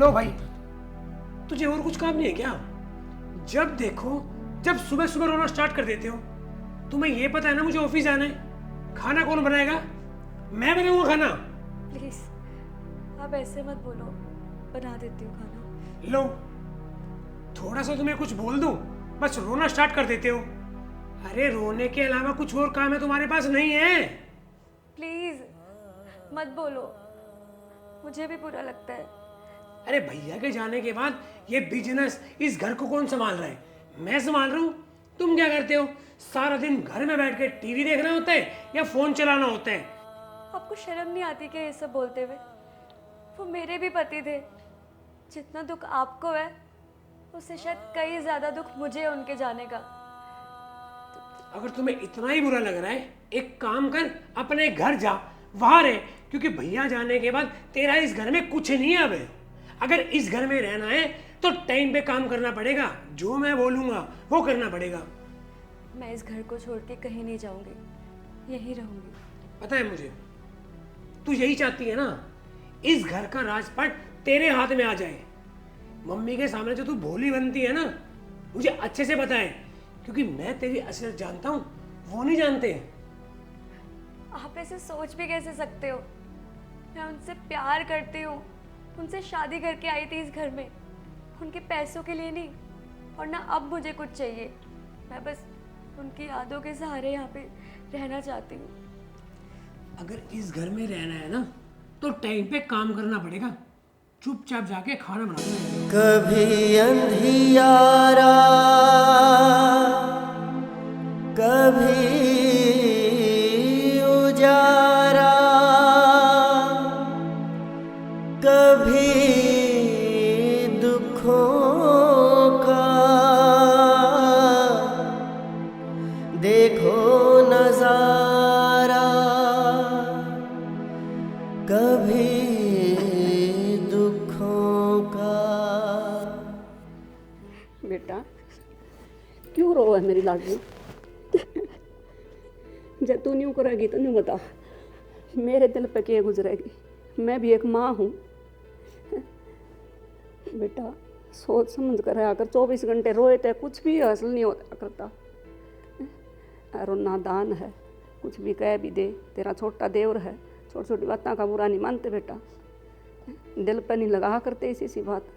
लो भाई, तुझे और कुछ काम नहीं है क्या? जब देखो जब सुबह सुबह रोना स्टार्ट कर देते हो। तुम्हें ये पता है ना मुझे ऑफिस जाना है। खाना कौन बनाएगा? मैं बनाऊंगा खाना। प्लीज आप ऐसे मत बोलो, बना देती हूँ खाना। लो, थोड़ा सा तुम्हें कुछ बोल दूं बस रोना स्टार्ट कर देते हो। अरे रोने के अलावा कुछ और काम है तुम्हारे पास नहीं है? प्लीज मत बोलो, मुझे भी बुरा लगता है। अरे भैया के जाने के बाद ये बिजनेस इस घर को कौन संभाल रहा है? मैं संभाल रहा हूँ। तुम क्या करते हो? सारा दिन घर में बैठ के टीवी देखना होता है या फोन चलाना होता है? आपको शर्म नहीं आती क्या ये सब बोलते हुए? वो मेरे भी पति थे। जितना दुख आपको है उससे शायद कई ज्यादा दुख मुझे है उनके जाने का। अगर तुम्हें इतना ही बुरा लग रहा है, एक काम कर, अपने घर जा, वहां रह, क्योंकि भैया जाने के बाद तेरा इस घर में कुछ नहीं है। अब अगर इस घर में रहना है तो टाइम पे काम करना पड़ेगा। जो मैं बोलूंगा वो करना पड़ेगा। मैं इस घर को छोड़ के कहीं नहीं जाऊंगी, यहीं रहूंगी। पता है मुझे, तू यही चाहती है ना, इस घर का राजपाट तेरे हाथ में आ जाए। मम्मी के सामने जो तू भोली बनती है ना, मुझे अच्छे से पता है, क्योंकि मैं तेरी असलियत जानता हूँ, वो नहीं जानते। आप ऐसे सोच भी कैसे सकते हो? मैं उनसे प्यार करती हूँ, उनसे शादी करके आई थी इस घर में, उनके पैसों के लिए नहीं। और ना अब मुझे कुछ चाहिए। मैं बस उनकी यादों के सहारे यहाँ पे रहना चाहती हूँ। अगर इस घर में रहना है ना तो टाइम पे काम करना पड़ेगा। चुपचाप जाके खाना बना। कभी अंधियारा कभी उजारा कभी दुखों का देखो नजारा कभी दुखों का। बेटा क्यों रो है मेरी लाडली? जब तू न्यू करेगी तो न्यू बता, मेरे दिल पे क्या गुजरेगी? मैं भी एक माँ हूँ। बेटा सोच समझ कर रहा, अगर 24 घंटे रोए तो कुछ भी हासिल नहीं होता करता। और नादान है, कुछ भी कह भी दे, तेरा छोटा देवर है, छोटी छोटी बातों का बुरा नहीं मानते बेटा। दिल पे नहीं लगा करते इसी सी बात।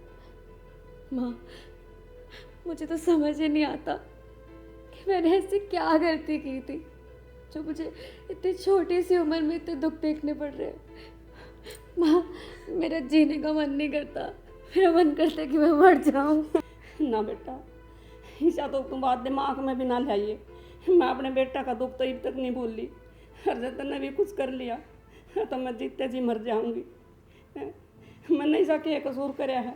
माँ मुझे तो समझ ही नहीं आता कि मैंने ऐसी क्या गलती की थी जो मुझे इतनी छोटी सी उम्र में इतने दुख देखने पड़ रहे हैं। माँ मेरा जीने का मन नहीं करता, मेरा मन करता है कि मैं मर जाऊँ। ना बेटा, ऐसा तो तुम बात दिमाग में भी ना लाइए। मैं अपने बेटा का दुख तो अब तक नहीं भूल ली। हर जतन ने भी कुछ कर लिया तो मैं जीते जी मर जाऊंगी। मैंने ऐसा क्या कसूर कराया है?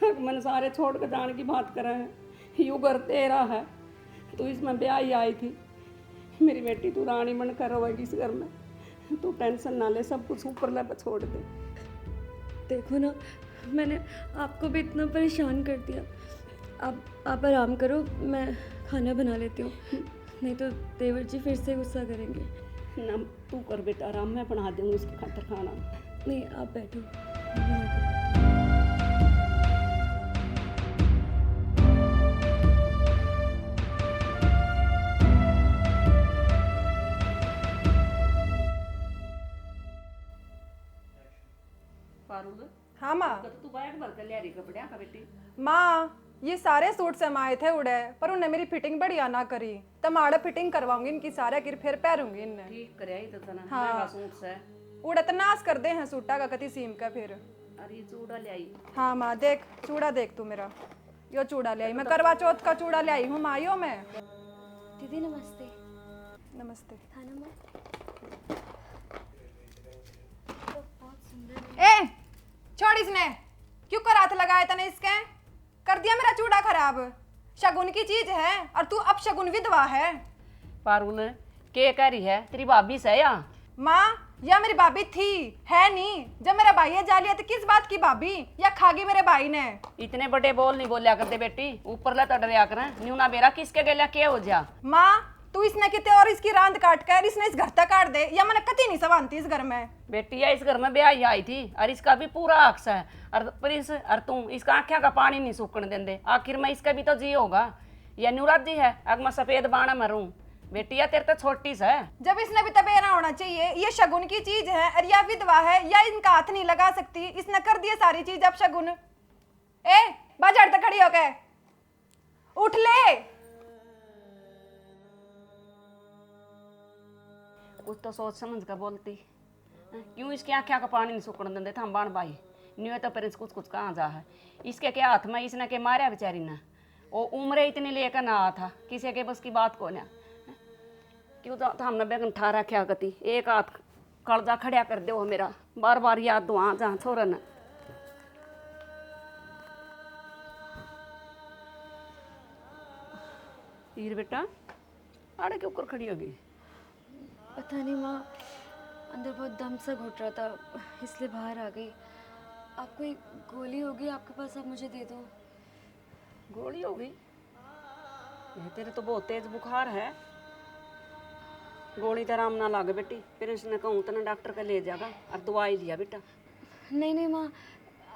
मैंने सारे छोड़ कर जाने की बात करा है। यूँ घर तेरा है, तू इसमें ब्याह ही आई थी। मेरी बेटी तू रानी बनकर रहेगी इस घर में। तू टेंशन ना ले, सब कुछ ऊपर ले छोड़ दे। देखो ना, मैंने आपको भी इतना परेशान कर दिया। आप आराम करो, मैं खाना बना लेती हूँ, नहीं तो देवर जी फिर से गुस्सा करेंगे। ना तू कर बेटा आराम, मैं बना दूँगी उसकी खातर खाना। नहीं आप बैठो। हाँ माँ। तू बैग भर कर ले रही कपड़े का बेटी। माँ ये सारे सूट समाये थे उड़े, पर उन्हें मेरी फिटिंग बढ़िया ना करी, तो माड़ा फिटिंग करवाऊंगी इनकी सारे गिर फिर पहनूंगी इन्हें। ठीक करे ही तो तना। हाँ। महंगा सूट से उड़े तो नाश कर दे हैं सूटा का कति सीम का फिर। अरे चूड़ा ले आई। हाँ माँ देख चूड़ा देख तू मेरा, यो चूड़ा ले आई मैं, करवा चौथ का चूड़ा ले आई हूँ माँ यो मैं। दीदी नमस्ते। नमस्ते। खाना माँ तो बहुत सुंदर। ए छोड़ इसने, क्यों कर हाथ लगाया तने इसके? कर दिया मेरा चूड़ा खराब। शगुन की चीज है और तू अब शगुन विधवा है। पारुल के कह रही है तेरी भाभी से या? माँ या मेरी भाभी थी है नहीं, जब मेरा भाई है जा लिया तो किस बात की भाभी, या खागी मेरे भाई ने। इतने बड़े बोल नहीं बोलिया करते बेटी, ऊपर ला तो डरिया कर न्यू ना बेरा किसके गेला के हो जा। माँ तू इसने किते और इसकी रांद काट कर इसने इस घर तक काट दे या मैंने कति नहीं सवानती इस घर में। बेटी है इस घर में ब्याह ही आई थी और इसका भी पूरा हक है। और प्रिंस और तू इसका आँखों का पानी नहीं सूखने देंदे। आखिर में इसका भी तो जी होगा। या नुराज जी है अग मैं सफेद बाणा मरूं। बेटी है तेरे तो छोटी सा है। जब इसने भी तबेरा होना चाहिए। ये शगुन की चीज है और या विधवा है या इनका हाथ नहीं लगा सकती। इसने कर दिया सारी चीज अब शगुन। ए बाजार तक खड़ी होके उठ ले। कुछ तो सोच समझ कर बोलती। क्यों इसकी आँखों का पानी नहीं सूखने देंदे थे हम बाण भाई। न्यू तो प्रिंस कुछ कुछ कहाँ जा है। इसके क्या हाथ में इसने के मारा बेचारी ने। वो उम्र इतनी लेकर ना आ था किसी के बस की बात को ना। क्यों तो हमने बेगन ठा रखा गति एक हाथ कलजा खड़ा कर दो मेरा बार बार याद दो हाँ जहाँ छोरा न। हीर बेटा आड़े के ऊपर खड़ी होगी। पता नहीं माँ, अंदर बहुत दम सा घुट रहा था इसलिए बाहर आ गई। आप कोई गोली होगी आपके पास, आप मुझे दे दो। गोली हो गई? तेरे तो बहुत तेज बुखार है। गोली तो आराम ना लागे बेटी। फिर उसने कहूँ तो डॉक्टर का ले जाएगा और दवाई लिया बेटा। नहीं नहीं माँ,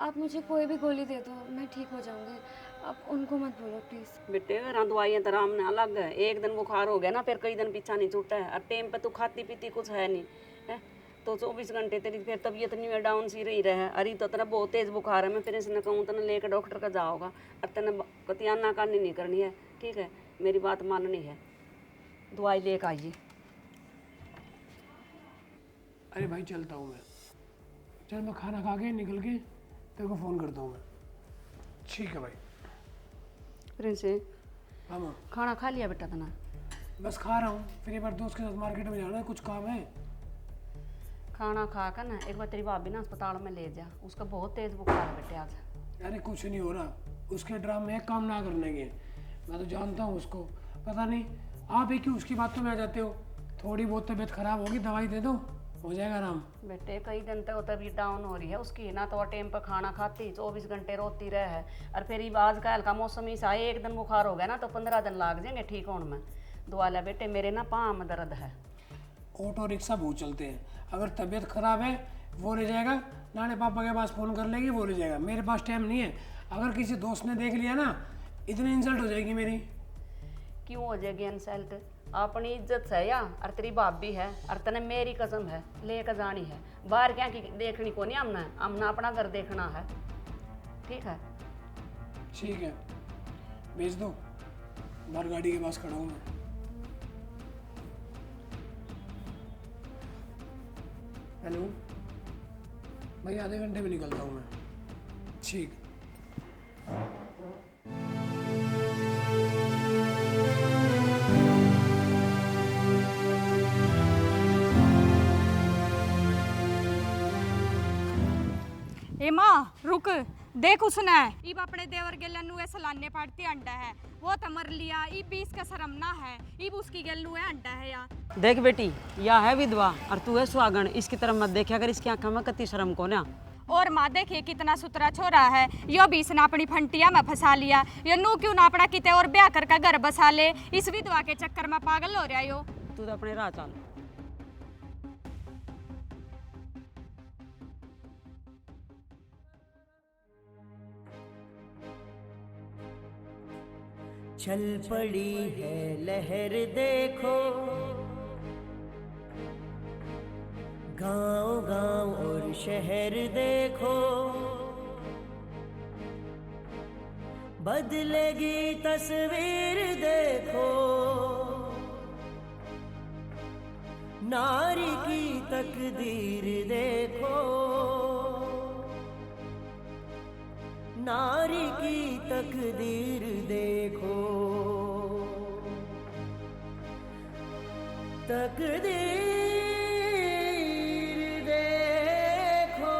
आप मुझे कोई भी गोली दे दो, मैं ठीक हो जाऊंगी। आप उनको मत बोलो प्लीज़। बेटे अगर दवाइयाँ तो आराम ना लग गए। एक दिन बुखार हो गया ना फिर कई दिन पीछा नहीं छूटा है। और टाइम पे तू खाती पीती कुछ है नहीं है तो 24 घंटे तेरी फिर तबीयत नहीं है डाउन सी रही रहे। अरे तो तेरा बहुत तेज बुखार है। मैं फिर इसने कहूँ तो लेकर डॉक्टर का जाओगा और तेने कतियाना करनी नहीं करनी है। ठीक है मेरी बात माननी है। दवाई लेकर आइए। अरे भाई चलता हूँ मैं। चल मैं खाना खा के निकल के तेरे को फ़ोन करता हूँ मैं। ठीक है भाई। प्रिंस हाँ माँ। खाना खा लिया बेटा तना? बस खा रहा हूँ। फिर एक बार दोस्त के साथ मार्केट में जाना है, कुछ काम है। खाना खा कर ना एक बार तेरी भाभी ना अस्पताल में ले जा। उसका बहुत तेज बुखार है बेटे आज। अरे कुछ नहीं हो रहा। उसके ड्रामे है काम ना करने के। मैं तो जानता हूँ उसको। पता नहीं आप ही क्यों उसकी बातों में आ जाते हो। थोड़ी बहुत तबीयत खराब होगी दवाई दे दो, हो जाएगा आराम। बेटे कई दिन तक तबीयत डाउन हो रही है उसकी ना। तो टाइम पर खाना खाती 24 घंटे रोती रहे है। और फिर आज का हल्का मौसम ही सा एक दिन बुखार हो गया ना तो 15 दिन लाग जाएंगे ठीक होने में। दुआ ला बेटे मेरे ना पाँव में दर्द है। ऑटो रिक्शा बहुत चलते हैं। अगर तबीयत खराब है वो ले जाएगा, नाने पापा के पास फ़ोन कर लेगी, वो ले जाएगा। मेरे पास टाइम नहीं है। अगर किसी दोस्त ने देख लिया ना इतनी इंसल्ट हो जाएगी मेरी। क्यों हो जाएगी इंसल्ट? अपनी इज्जत है या और तेरी भाभी है और तने मेरी कसम है लेकर जानी है। बाहर क्या की देखनी को नहीं हमने अपना घर देखना है। ठीक है ठीक है भेज दो। बाहर गाड़ी के पास खड़ा हूँ मैं। हेलो भाई, आधे घंटे में निकलता हूँ मैं। ठीक। ए माँ रुक देख उसने इब अपने देवर गेलनु ऐसा लाने पड़ती अंडा है वो तो मर लिया। इब भी इसका शर्म ना है। इब उसकी गेलनु है अंडा है या देख बेटी या है विधवा और तू है सुहागन। इसकी तरफ मत देखे। अगर इसकी आंखों में कति शर्म को ना। और माँ देखिए कितना सुतरा छोरा है। यो भी इसने अपनी फंटिया में फंसा लिया। यो नू क्यों ना अपना किते और ब्याह करके घर बसा ले। इस विधवा के चक्कर में पागल हो रहा यो। तू तो अपने राह चल। चल पड़ी है लहर देखो, गांव गांव और शहर देखो, बदलेगी तस्वीर देखो, नारी की तकदीर देखो, नारी की तकदीर देखो, तकदीर देखो।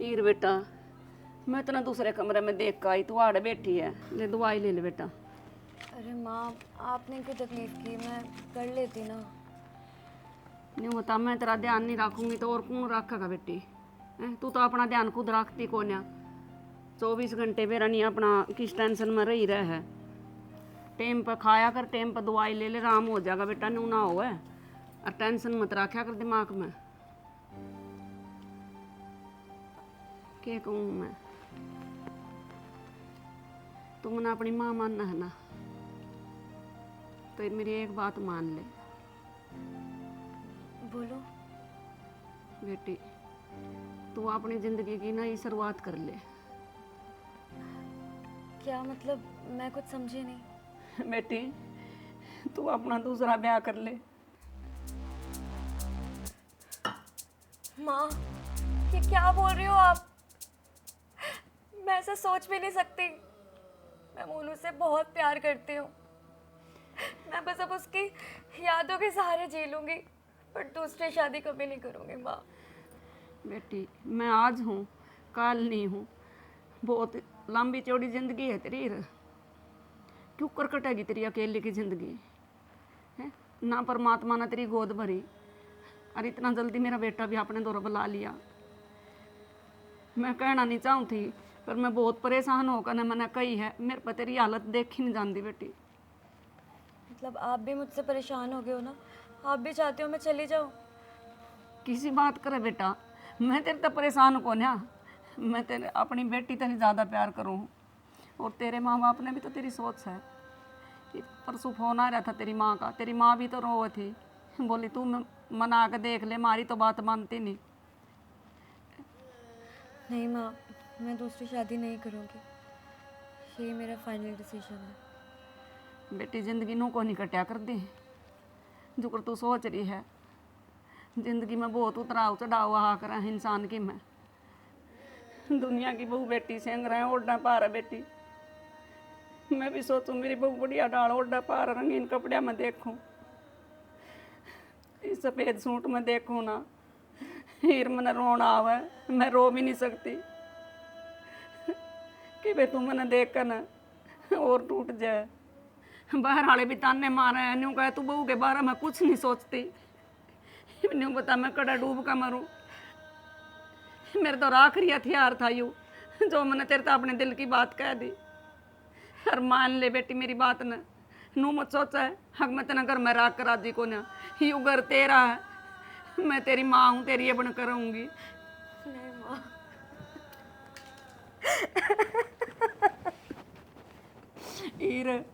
ईर बेटा मैं तो ना दूसरे कमरे में देख कर आई। तू आड़ बैठी है ले दवाई ले ले बेटा। अरे माँ आपने क्यों तकलीफ की, मैं कर लेती ना। नहीं बता मैं तेरा ध्यान नहीं रखूंगी तो और कौन रखेगा बेटी। तू तो अपना ध्यान खुद रखती को ना। 24 घंटे मेरा नहीं अपना किस टेंशन में रही रहे है। टाइम पर खाया कर, टाइम पर दवाई ले ले, आराम हो जाएगा बेटा, नू ना हो और टेंशन मत रखा कर दिमाग में। क्या कहूँ मैं, तुम ना अपनी माँ मानना है ना, तो मेरी एक बात मान ले बोलो। बेटी, तू अपनी जिंदगी की नई शुरुआत कर ले। क्या मतलब, मैं कुछ समझी नहीं। बेटी, तू अपना दूसरा ब्याह कर ले। माँ, ये क्या बोल रही हो आप? मैं ऐसा सोच भी नहीं सकती। मैं मोनू से बहुत प्यार करती हूँ। मैं बस अब उसकी यादों के सहारे जी लूंगी, पर दूसरी शादी कभी नहीं करूँगी माँ। बेटी, मैं आज हूँ, कल नहीं हूँ। बहुत लंबी चौड़ी जिंदगी है तेरी। क्यों कर कटेगी तेरी अकेले की जिंदगी है? ना परमात्मा ने तेरी गोद भरी, और इतना जल्दी मेरा बेटा भी आपने दौर बुला लिया। मैं कहना नहीं चाहूँ थी, पर मैं बहुत परेशान होकर ना मैंने कही है। मेरे पर तेरी हालत देखी नहीं जाती बेटी। मतलब आप भी मुझसे परेशान हो गए हो ना? आप भी चाहते हो मैं चली जाऊँ? किसी बात करे बेटा, मैं तेरे तो परेशान को ना, मैं तेरे अपनी बेटी तेरी ज़्यादा प्यार करूँ। और तेरे माँ बाप ने भी तो तेरी सोच है। कि परसों फोन आ रहा था तेरी माँ का, तेरी माँ भी तो रो थी, बोली तू मना के देख ले, मारी तो बात मानती नहीं। नहीं माँ, मैं दूसरी शादी नहीं करूँगी। यही मेरा फाइनल डिसीजन है। बेटी, जिंदगी नू को नहीं कटिया कर दी जो कर तू सोच रही है। जिंदगी में बहुत उतराव चढ़ाव आ कर इंसान की। मैं दुनिया की बहू बेटी सेंग रहे ओढ़ना पा रहा बेटी। मैं भी सोचूं मेरी बहू बढ़िया डाल ओढ़ना पा रहा, रंगीन कपड़े में देखूं, इस सफ़ेद सूट में देखूं ना, हीर मन रोना आवे, मैं रो भी नहीं सकती कि भाई तू मैंने देख कर ना और टूट जाए। बाहर वाले भी ताने मारे हैं, न्यू कहे तू बहू के बारे में कुछ नहीं सोचती, न्यू बता मैं कड़ा डूब का मरूं। मेरे तो आखिरी हथियार था यू, जो मैंने तेरे तो अपने दिल की बात कह दी। और मान ले बेटी मेरी बात न, नू मत सोचा है हक मैं तेना घर में राख कर राजी को ना, यू घर तेरा है, मैं तेरी माँ हूँ, तेरी बन करूँगी। नहीं माँ। ईर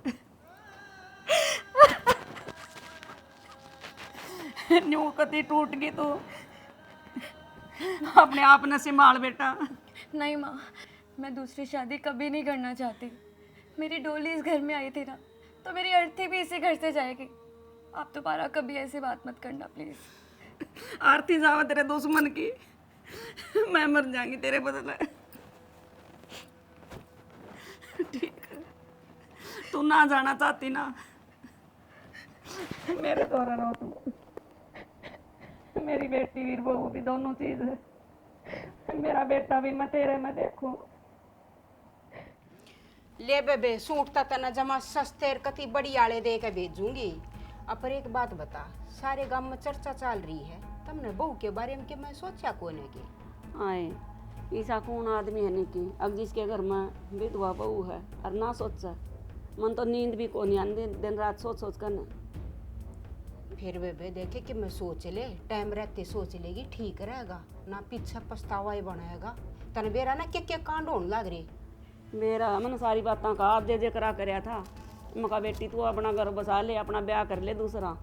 न्यू कति टूट गई तू, अपने आप न संभाल बेटा। नहीं माँ, मैं दूसरी शादी कभी नहीं करना चाहती। मेरी डोली इस घर में आई थी ना, तो मेरी अर्थी भी इसी घर से जाएगी। आप दोबारा कभी ऐसी बात मत करना प्लीज़। आरती जावा तेरे दुश्मन की, मैं मर जाऊंगी तेरे बदले। ठीक है, तू ना जाना चाहती ना, मेरे द्वारा रो तू। मेरी बेटी वीर बहू भी दोनों चीज है। मेरा बेटा भी मैं तेरे में देखूं। ले बेबे, सूट तना जमा सस्ते कति बड़ी आले दे के भेजूंगी। अब पर एक बात बता, सारे गांव में चर्चा चल रही है, तुमने बहू के बारे में के मैं सोचा कोने की? आए ऐसा कौन आदमी है नहीं कि अब जिसके घर में विधवा बहू है और ना सोचा, मन तो नींद भी को नहीं आती, दिन रात सोच सोच कर ना। फिर बेबे देखे कि मैं सोच ले, टाइम रहते सोच लेगी, ठीक रहेगा ना, पीछे पछतावा ही बनाएगा। तन बेरा ना क्या कांड होने लग रही। मेरा मैंने सारी बातें कहा, आप जे करा करया था। मैं कहा बेटी तू अपना घर बसा ले, अपना ब्याह कर ले दूसरा।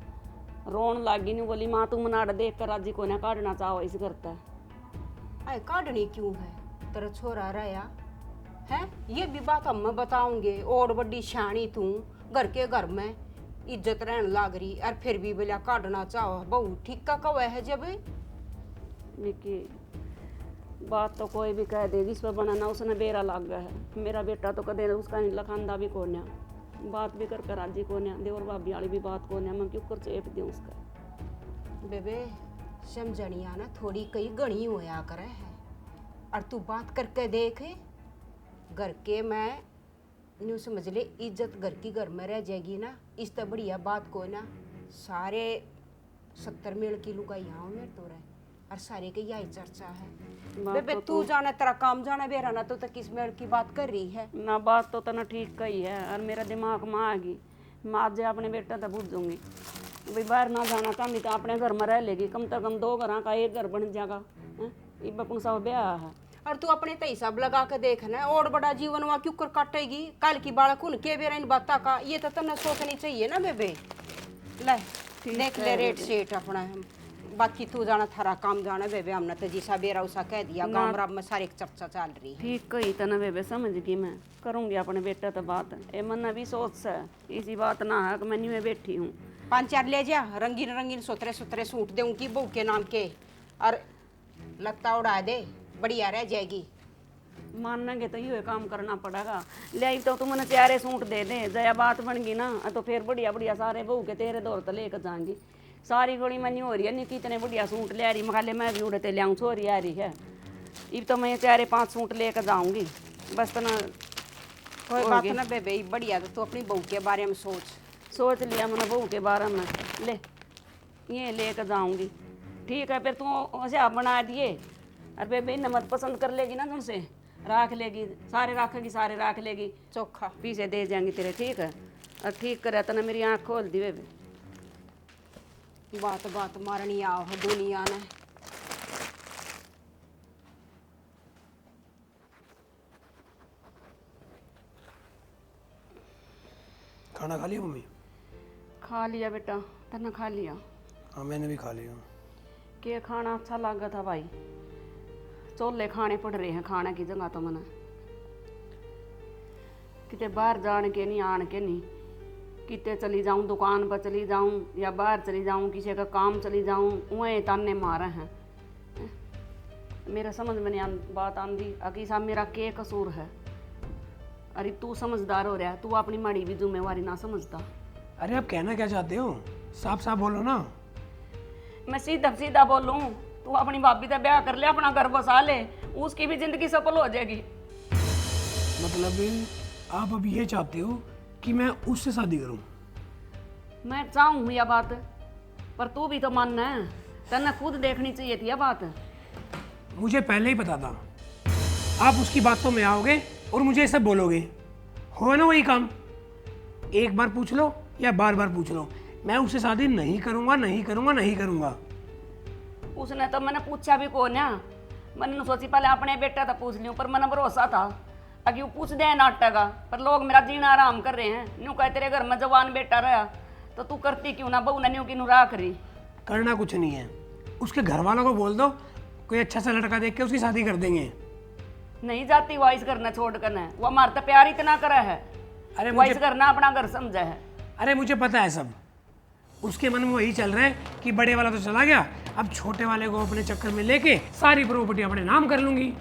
रोन लागी नहीं, बोली माँ तू मनाड़ देख कर राजी को ना काटना चाहो इस घर तक। अरे काटनी क्यों है, तेरा छोरा रहा है, ये भी बात हम मैं बताऊंगे। और बड़ी शानी तू, घर के घर में इज्जत रहने लाग रही, और फिर भी बोला काटना चाहो। बहू ठीक का कवा है जब निकी बात तो कोई भी कह दे, जिस पर बनाना उसने बेरा लाग गया है। मेरा बेटा तो कदे उसका नहीं लखानदा भी कोन्या, बात भी कर राजी कोन्या, देवर भाभी वाली भी बात कोन्या, मैं क्यों कर चेप दूँ उसका। बेबे समझनिया ना थोड़ी कई गणी होया करे है, और तू बात करके देख, घर के मैं न्यू समझ ले, इज्जत घर की घर में रह जाएगी ना, इस तो बढ़िया बात को ना। सारे 70 मेल की लुगाई यहाँ मेरे तो रहे, और सारे के यही चर्चा है। बात बेबे तो तू जाने तेरा काम जाने बेरा ना तो तक किस मेर की बात कर रही है। ना बात तो तना ठीक कही है और मेरा दिमाग में आ गई। मैं आज अपने बेटा तो पूछूंगी भाई बाहर ना जाना चाहती तो अपने घर में रह लेगी, कम से कम 2 घर का एक घर बन जाएगा। ये बकुन सब ब्याह है। और तू अपने तई सब लगा के देख ना, और बड़ा जीवन वहाँ क्यों कर काटेगी। कल की बालक उन के बेरा इन बात का ये तो तन्ने सोचनी चाहिए ना बेबे। ले देख ले रेट सेट अपना, बाकी तू जाना थारा काम जाना बेबे। हमने तो जिसा बेरा उसा कह दिया, गाँव राम में सारी चर्चा चल रही है। ठीक कही तना बेबे, समझ गई मैं, करूँगी अपने बेटा तो बात। ए मन भी सोच से इसी बात ना है कि मैं नहीं में बैठी हूँ। 5-4 ले जा, रंगीन रंगीन सुथरे सुथरे सूट दे उनकी बहू के नाम के, और लगता उड़ा दे, बढ़िया रह जाएगी। मानेंगे तो ये काम करना पड़ेगा। ले तो तुम मैंने 4 सूट दे दे, जया बात बन गई ना तो फिर बढ़िया बढ़िया सारे बहू के तेरे दौर तो लेकर जाएंगी। सारी गोली मनी हो रही है, नहीं कितने बढ़िया सूट ले आ रही, मखाले मैं भी उड़ते ले आऊँ, छोरी आ रही है। अब तो मैं 4-5 सूट लेकर जाऊँगी बस। तो ना कोई बात ना बेबे, बढ़िया। तो तू अपनी बहू के बारे में सोच लिया मैंने बहू के बारे में। ले ये लेकर जाऊँगी, ठीक है। फिर तू होशियार बना दिए और बेबे नमक पसंद कर लेगी ना, तुमसे राख लेगी, सारे राखेगी, सारे राख लेगी, चोखा पीछे दे जाएंगी तेरे, ठीक है। और ठीक करे तो ना मेरी आँख खोल दी बेबे। बात बात मारनी आओ है दुनिया ने। खाना खा लिया मम्मी? खा लिया बेटा, तने खा लिया? हाँ मैंने भी खा लिया। के खाना अच्छा लगा था भाई? चोले खाने पड़ रहे हैं खाने की जगह तो मना, किते बाहर जान के नहीं, आन के नहीं, किते चली जाऊं, दुकान पर चली जाऊं या बाहर चली जाऊं, किसी का काम चली जाऊं, वहीं ताने मारे हैं। मेरा समझ में नहीं बात आंदी अकी साहब मेरा के कसूर है। अरे तू समझदार हो रहा है, तू अपनी माड़ी भी जिम्मेवारी ना समझता। अरे आप कहना क्या चाहते हो? साफ साफ बोलो ना। मैं सीधा सीधा बोलूं, तू अपनी भाभी का ब्याह कर ले, अपना घर बसा ले, उसकी भी जिंदगी सफल हो जाएगी। मतलब आप अब ये चाहते हो कि मैं उससे शादी करूं? मैं चाहूँ यह बात, पर तू भी तो मानना है, तेने खुद देखनी चाहिए थी यह बात। मुझे पहले ही पता था आप उसकी बातों में आओगे और मुझे सब बोलोगे। हो ना वही काम? एक बार पूछ लो या बार बार पूछ लो, मैं उससे शादी नहीं करूंगा, नहीं करूंगा, नहीं करूंगा। उसने तो मैंने पूछा भी कौन है, मैंने सोची पहले अपने बेटा तो पूछ लियो, पर मैंने भरोसा था अभी वो पूछ दे नाटक का। पर लोग मेरा जीना आराम कर रहे हैं, न्यू कह तेरे घर में जवान बेटा रहा तो तू करती क्यों ना, बहू ने न्यू की नु राख रही। करना कुछ नहीं है, उसके घर वालों को बोल दो कोई अच्छा सा लड़का देख के उसकी शादी कर देंगे। नहीं जाती वाइस करना छोड़ करना, वो हमारा तो प्यार इतना करा है। अरे वाइस करना अपना घर समझा है। अरे मुझे पता है सब, उसके मन में वही चल रहा है कि बड़े वाला तो चला गया, अब छोटे वाले को अपने चक्कर में लेके सारी प्रॉपर्टी अपने नाम कर लूंगी।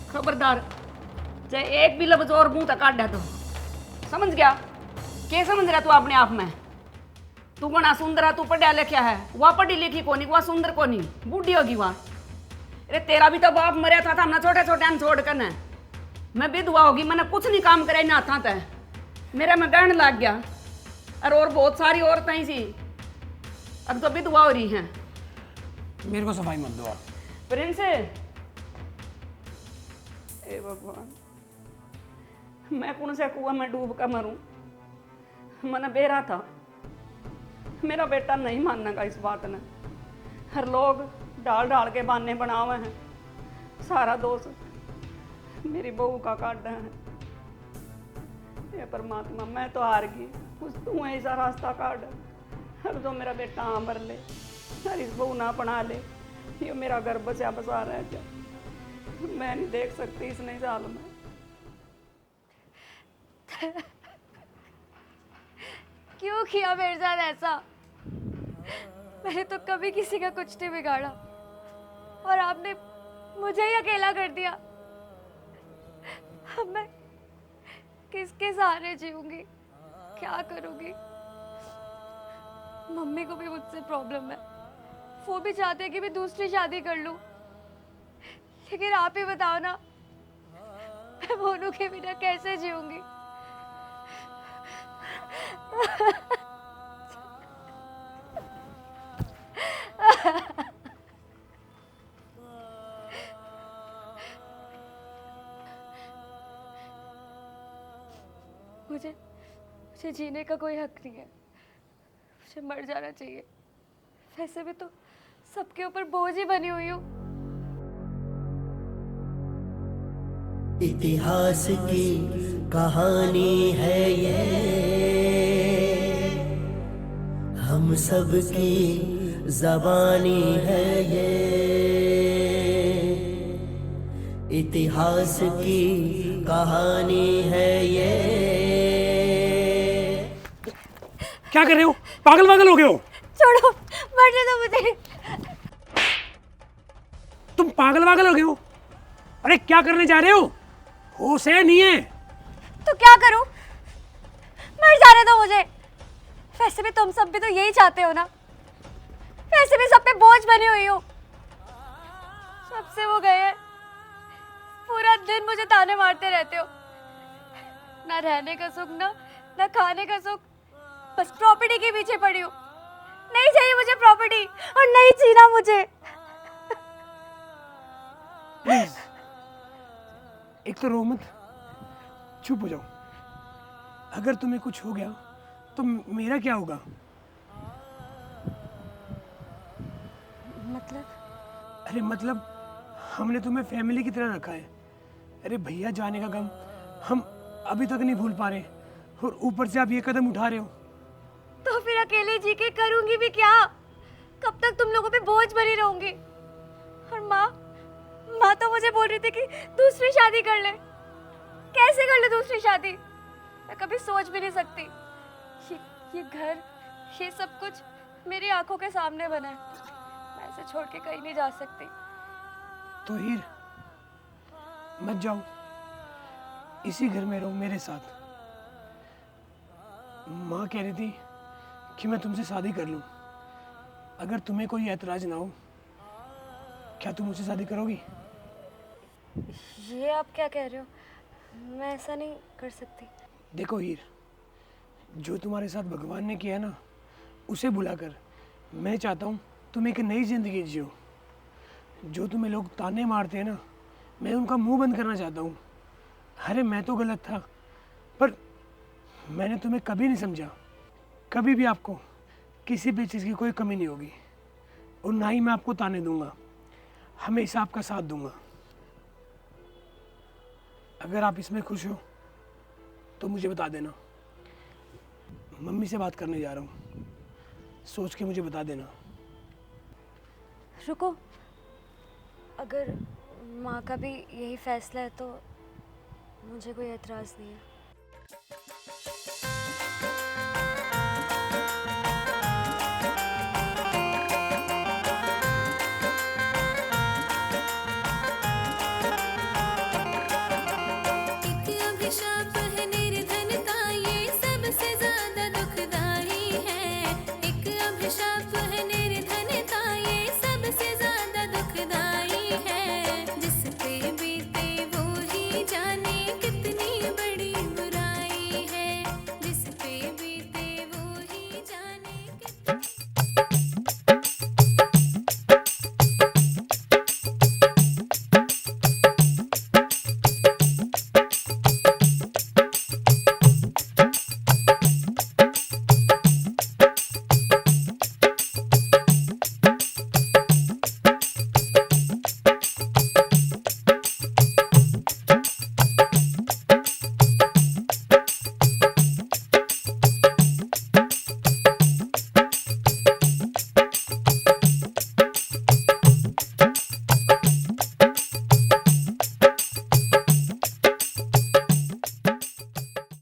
खबरदार, चाहे एक भी लफ्ज और मुंह तक काट तो समझ गया? क्या समझ रहा तू अपने आप में? तू बना सुंदर है, तू पढ़ा लिखा है, वह पढ़ी लिखी कोनी, वह सुंदर कोनी, बूढ़ी होगी वहाँ। अरे तेरा भी तो बाप मरिया था हमने छोटे छोटे छोड़ कर न। मैं विधवा होगी, मैंने कुछ नहीं काम करे ना था तय, मेरा में गहन लग गया। और बहुत सारी औरतें ही सी अब तो विधवा हो रही हैं। मेरे को सफाई मत दो आप। प्रिंस, ए भगवान, मैं कौन से कुआं में डूब कर मरूं? मैंने बेरा था, मेरा बेटा नहीं मानने का इस बात ने। हर लोग डाल डाल के बहाने बना हुए हैं, सारा दोष मेरी बहू का काटा है। ये परमात्मा, मैं तो हार गई, कुछ तू ऐसा रास्ता काट, हर जो मेरा बेटा हाँ भर ले, हर इस बहू ना अपना ले, ये मेरा घर बचा बसा रहा है। मैं नहीं देख सकती इस नई साल में। क्यों किया मेरे साथ ऐसा? मैंने तो कभी किसी का कुछ नहीं बिगाड़ा और आपने मुझे ही अकेला कर दिया। अब मैं किसके सहारे जीऊंगी, क्या करूंगी? मम्मी को भी मुझसे प्रॉब्लम है, वो भी चाहते हैं कि मैं दूसरी शादी कर लूं, लेकिन आप ही बताओ ना, मैं मोनू के बिना कैसे जीऊंगी? मुझे जीने का कोई हक नहीं है, मुझे मर जाना चाहिए। वैसे भी तो सबके ऊपर बोझ ही बनी हुई हूँ। इतिहास की कहानी है ये, हम सब की ज़बानी है ये। इतिहास की कहानी है ये। क्या कर रहे हो? पागल वागल हो गए हो? छोड़ो, मरने दो मुझे। तुम पागल वागल हो गए हो? अरे क्या करने जा रहे हो? होश है नहीं है? तो क्या करूं? मर जाने दो मुझे। वैसे भी तुम सब भी तो यही चाहते हो ना। वैसे भी सब पे बोझ बनी हुई हूँ। सबसे वो गए हैं, पूरा दिन मुझे ताने मारते रहते हो। ना रहने का सुख, ना खाने का सुख, बस प्रॉपर्टी के पीछे पड़ी हूँ। नहीं चाहिए मुझे प्रॉपर्टी और नहीं जीना मुझे। प्लीज एक तो रो मत, चुप हो जाओ। अगर तुम्हें कुछ हो गया तो मेरा क्या होगा? मतलब? अरे मतलब हमने तुम्हें फैमिली की तरह रखा है। अरे भैया जाने का गम हम अभी तक नहीं भूल पा रहे, और ऊपर से आप ये कदम उठा रहे हो। तो फिर अकेले जी के करूंगी भी क्या? कब तक तुम लोगों पे बोझ बनी रहूंगी? और माँ तो मुझे बोल रही थी कि दूसरी शादी कर ले। कैसे कर ले दूसरी शादी? मैं कभी सोच भी नहीं सकती। ये घर, ये सब कुछ मेरी आंखों के सामने बना है। मैं इसे छोड़ के कहीं नहीं जा सकती। तो हीर मत जाओ, इसी घर में रहो मेरे साथ। माँ कह रही थी कि मैं तुमसे शादी कर लूं। अगर तुम्हें कोई ऐतराज ना हो, क्या तुम मुझसे शादी करोगी? ये आप क्या कह रहे हो? मैं ऐसा नहीं कर सकती। देखो हीर, जो तुम्हारे साथ भगवान ने किया ना, उसे भुलाकर मैं चाहता हूँ तुम एक नई जिंदगी जियो। जो तुम्हें लोग ताने मारते हैं ना, मैं उनका मुंह बंद करना चाहता हूँ। अरे मैं तो गलत था, पर मैंने तुम्हें कभी नहीं समझा। कभी भी आपको किसी भी चीज़ की कोई कमी नहीं होगी, और ना ही मैं आपको ताने दूंगा। हमेशा आपका साथ दूंगा। अगर आप इसमें खुश हो तो मुझे बता देना। मम्मी से बात करने जा रहा हूँ, सोच के मुझे बता देना। रुको, अगर माँ का भी यही फैसला है तो मुझे कोई एतराज़ नहीं है।